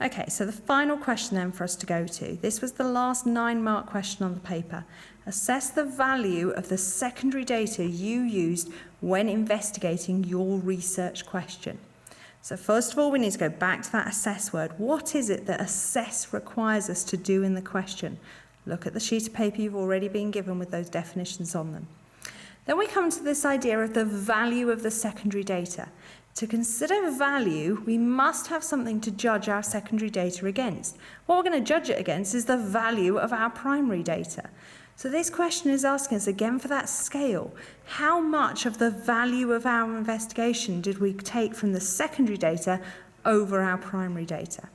Okay, so the final question then for us to go to. This was the last 9-mark question on the paper. Assess the value of the secondary data you used when investigating your research question. So first of all, we need to go back to that assess word. What is it that assess requires us to do in the question? Look at the sheet of paper you've already been given with those definitions on them. Then we come to this idea of the value of the secondary data. To consider value, we must have something to judge our secondary data against. What we're going to judge it against is the value of our primary data. So this question is asking us again for that scale. How much of the value of our investigation did we take from the secondary data over our primary data?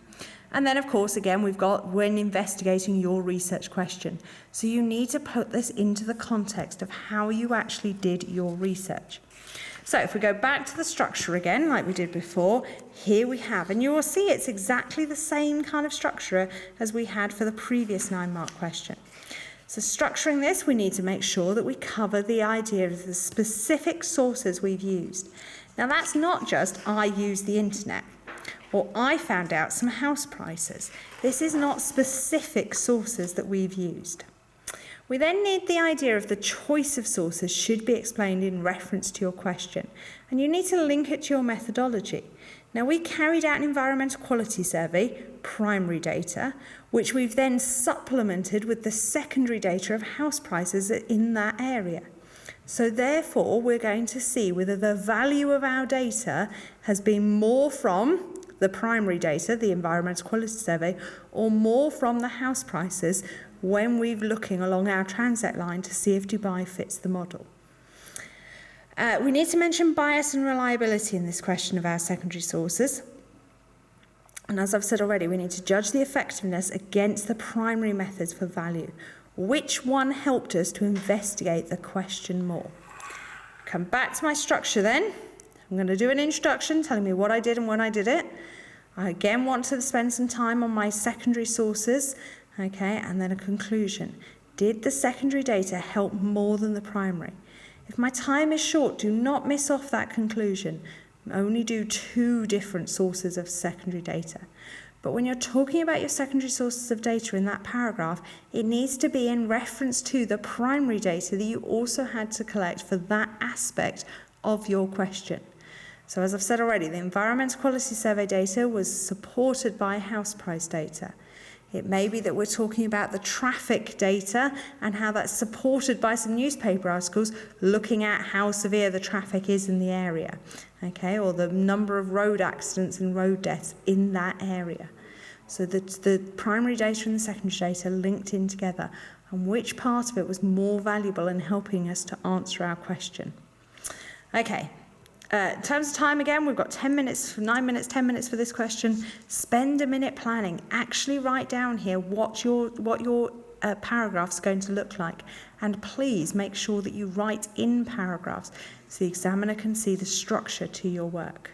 And then, of course, again, we've got when investigating your research question. So you need to put this into the context of how you actually did your research. So if we go back to the structure again, like we did before, here we have, and you will see it's exactly the same kind of structure as we had for the previous 9-mark question. So structuring this, we need to make sure that we cover the idea of the specific sources we've used. Now that's not just I used the internet, or I found out some house prices. This is not specific sources that we've used. We then need the idea of the choice of sources should be explained in reference to your question, and you need to link it to your methodology. Now we carried out an environmental quality survey, primary data, which we've then supplemented with the secondary data of house prices in that area. So therefore we're going to see whether the value of our data has been more from the primary data, the environmental quality survey, or more from the house prices when we're looking along our transect line to see if Dubai fits the model. We need to mention bias and reliability in this question of our secondary sources. And as I've said already, we need to judge the effectiveness against the primary methods for value. Which one helped us to investigate the question more? Come back to my structure then. I'm going to do an introduction telling me what I did and when I did it. I again want to spend some time on my secondary sources, okay, and then a conclusion. Did the secondary data help more than the primary? If my time is short, do not miss off that conclusion. Only do 2 different sources of secondary data. But when you're talking about your secondary sources of data in that paragraph, it needs to be in reference to the primary data that you also had to collect for that aspect of your question. So as I've said already, the environmental quality survey data was supported by house price data. It may be that we're talking about the traffic data and how that's supported by some newspaper articles looking at how severe the traffic is in the area, okay, or the number of road accidents and road deaths in that area. So the primary data and the secondary data linked in together, and which part of it was more valuable in helping us to answer our question. Okay. In terms of time, again, we've got 10 minutes, 9 minutes, 10 minutes for this question. Spend a minute planning. Actually write down here what your paragraph's going to look like. And please make sure that you write in paragraphs so the examiner can see the structure to your work.